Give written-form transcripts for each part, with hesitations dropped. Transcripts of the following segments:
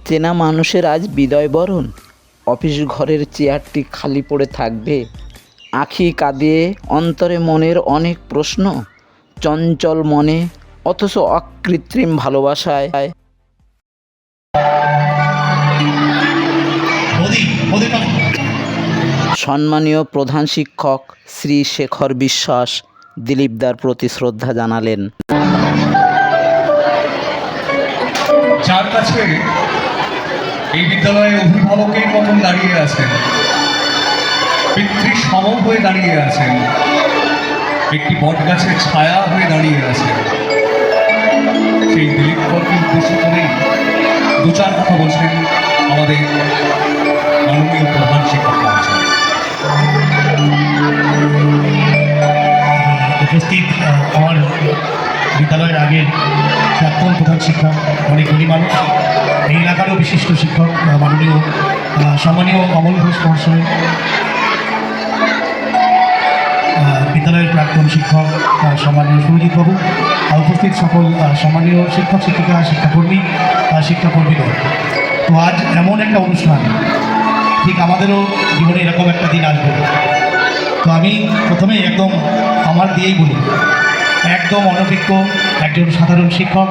চেনা মানুষের আজ বিদায় বরণ। অফিস ঘরের চেয়ারটি খালি পড়ে থাকবে। আঁখি কাঁদিয়ে অন্তরে মনের অনেক প্রশ্ন, চঞ্চল মনে অথচ অকৃত্রিম ভালোবাসায়। সম্মানীয় প্রধান শিক্ষক শ্রী শেখর বিশ্বাস দিলীপদার প্রতি শ্রদ্ধা জানালেন। যার কাছে এই বিদ্যালয়ে অভিভাবকের মতন দাঁড়িয়ে আছেন, পিতৃ সম হয়ে দাঁড়িয়ে আছেন, একটি বটগাছের ছায়া হয়ে দাঁড়িয়ে আছেন, সেই দিলীপকে উদ্দেশ্য করেই দু চার কথা বলছেন আমাদের মাননীয় প্রধান শিক্ষক মহাশয়। উপস্থিত আমার বিদ্যালয়ের আগের প্রাক্তন প্রধান শিক্ষক, অনেক গরিব মানুষ, এই এলাকারও বিশিষ্ট শিক্ষক মাননীয় সম্মানীয় অমল ঘোষ মহাশয়, বিদ্যালয়ের প্রাক্তন শিক্ষক সম্মানীয় সুরজিৎ বাবু, উপস্থিত সকল সম্মানীয় শিক্ষক শিক্ষিকা, শিক্ষাকর্মীগণ। তো আজ এমন একটা অনুষ্ঠান, ঠিক আমাদেরও জীবনে এরকম একটা দিন আসবে। তো আমি প্রথমেই একদম আমার দিয়েই বলি, একদম অনভিজ্ঞ একজন সাধারণ শিক্ষক,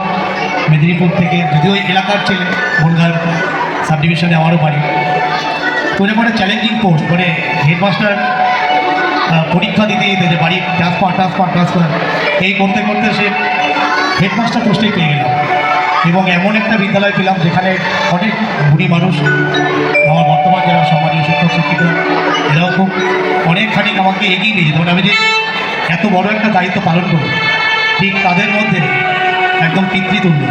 মেদিনীপুর থেকে, যদিও এলাকার ছেলে, বনগাঁর সাব ডিভিশনে আমারও বাড়ি। তো এরকম একটা চ্যালেঞ্জিং পোস্ট, মানে হেডমাস্টার পরীক্ষা দিতে দিতে বাড়ি ট্রান্সফার এই করতে করতে সে হেডমাস্টার পোস্টেই পেয়ে গেলাম। এবং এমন একটা বিদ্যালয় পেলাম যেখানে অনেক বুড়ি মানুষ, আমার বর্তমান যারা সম্মানীয় শিক্ষক শিক্ষিকা, এরাও খুব অনেকখানি আমাকে এগিয়ে নিয়ে যেত। মানে আমি যে এত বড় একটা দায়িত্ব পালন করব, ঠিক তাদের মধ্যে একদম পিতৃতুল্য।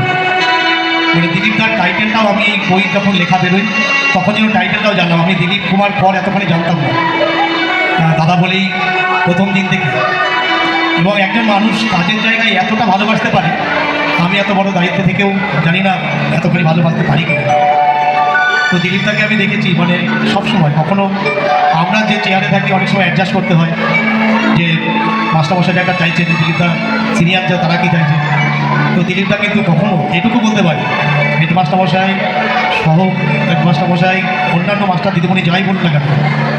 মানে দিলীপদার টাইটেলটাও আমি এই বই যখন লেখা বেরোই তখন যেন টাইটেলটাও জানলাম। আমি দিলীপ কুমার পর এতখানি জানতাম না, দাদা বলেই প্রথম দিন থেকে। এবং একজন মানুষ কাজের জায়গায় এতটা ভালোবাসতে পারে, আমি এত বড় দায়িত্বে থেকেও জানি না এতখানি ভালোবাসতে পারি কিনা। তো দিলীপদাকে আমি দেখেছি, মানে সবসময়, কখনো আমরা যে চেয়ারে থাকি অনেক সময় অ্যাডজাস্ট করতে হয়, যে মাস্টারমশাই একটা চাইছেন, দিলীপদা সিনিয়র যা তারা কি চাইছে। তো দিলীপদা কিন্তু কখনো এটুকু বলতে পারে, হেডমাস্টারমশাই সহ হেডমাস্টারমশাই অন্যান্য মাস্টার দিদিমণি যাই বলুন না কেন,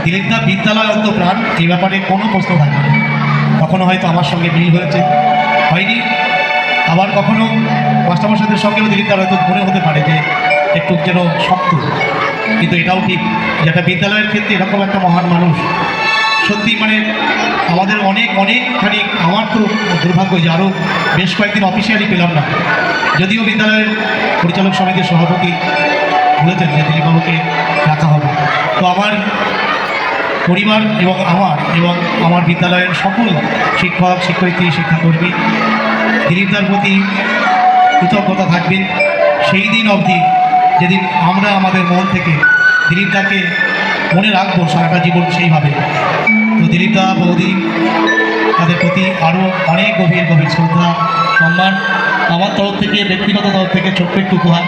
দিলীপদা বিদ্যালয় অন্ত প্রাণ, এই ব্যাপারে কোনো প্রশ্ন থাকবে না। কখনো হয়তো আমার সঙ্গে মিল হয়েছে, হয়নি, আবার কখনো মাস্টারমশাইদের সঙ্গেও দিলীপদার হয়তো মনে হতে পারে যে একটু যেন শক্ত। কিন্তু এটাও ঠিক, যেটা বিদ্যালয়ের ক্ষেত্রে এরকম একটা মহান মানুষ, সত্যি মানে আমাদের অনেকখানি, আমার তো দুর্ভাগ্য যে আরও বেশ কয়েকদিন অফিসিয়ালি পেলাম না। যদিও বিদ্যালয়ের পরিচালক সমিতির সভাপতি বলেছেন যে দিলীপবাবুকে রাখা হবে। তো আমার পরিবার এবং আমার বিদ্যালয়ের সকল শিক্ষক শিক্ষয়িত্রী শিক্ষাকর্মী দিলীপদার প্রতি কৃতজ্ঞতা থাকবে সেই দিন অবধি, যেদিন আমরা আমাদের মন থেকে দিলীপদাকে মনে রাখবো সারাটা জীবন সেইভাবে। তো দিলীপদা বৌদি তাদের প্রতি আরও অনেক গভীর শ্রদ্ধা সম্মান। আমার তরফ থেকে, ব্যক্তিগত তরফ থেকে ছোট্ট একটু উপহার।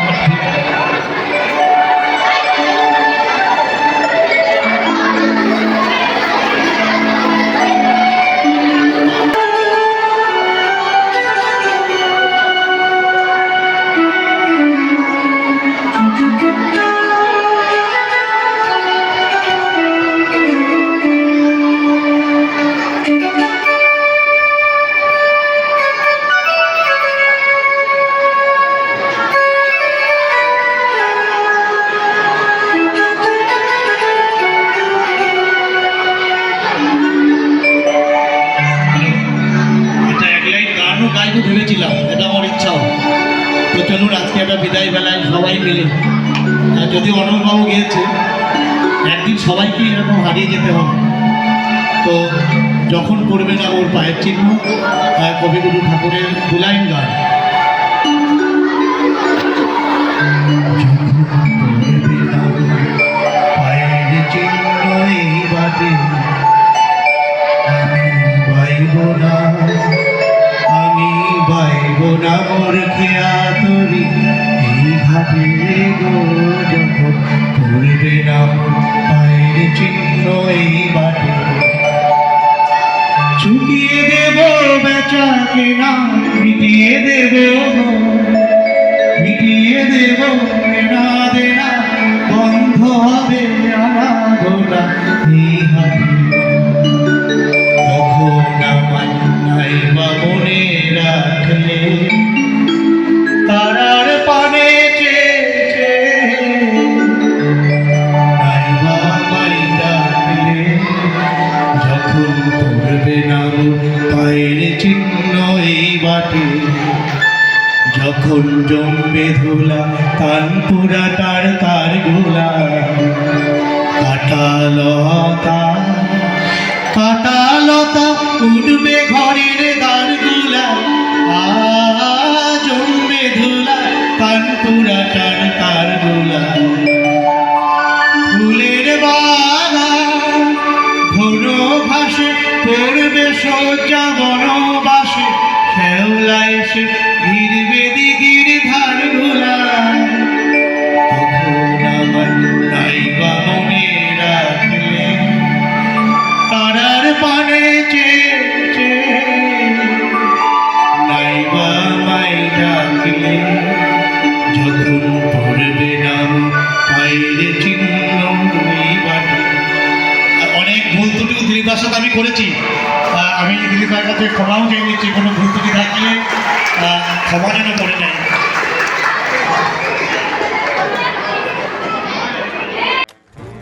ভেবেছিলাম, এটা আমার ইচ্ছাও। তো চলুন আজকে একটা বিদায় বেলায় সবাই মিলে, যদি অনলবাবু গিয়েছে, একদিন সবাইকে এরকম হারিয়ে যেতে হবে। তো যখন পড়বে না ওর পায়ের চিহ্ন, কবিগুরু ঠাকুরের দুলাইন গান, পায়ের চিহ্ন এই বাটে বাইব না, আমি বাইব না মোর খেয়া তরি এই ঘাটে গো, যখন পড়বে না পায়ের চিহ্ন এই বাটে, চুকিয়ে দেব বেচা কেনা, মিটিয়ে দেব কেনা দেনা। কানপুরা তার তার গোলা কাটালতা কাটালতা উঠবে ঘরের দ্বারগুলা জন্মে ধুলা কানপুরা তার তার গোলা ফুলের বাগান ঘন ঘাসে পড়বে সজ্জা বনবাসে শ্যাওলা এসে ঘিরবে দিঘির ধার গোলা তখন আমার নাইবা মনে রাখলে তারার পানে চেয়ে নাইবা মাই ডাকলে যখন পড়বে নাম পায়ের চিহ্ন এই বাটে। অনেক ভুল ত্রুটি দিলীপদার সাথে আমি করেছি, আমি দিলীপদার কাছে ক্ষমাও চেয়ে নিচ্ছি, কোনো ভুল ত্রুটি থাকলে ক্ষমা যেন করে নেয়।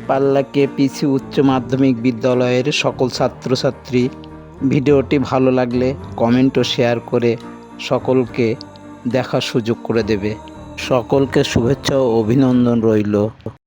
পাল্লা কেপিসি উচ্চ মাধ্যমিক বিদ্যালয়ের সকল ছাত্রছাত্রী, ভিডিওটি ভালো লাগলে কমেন্ট ও শেয়ার করে সকলকে দেখার সুযোগ করে দেবে। সকলকে শুভেচ্ছা ও অভিনন্দন রইল।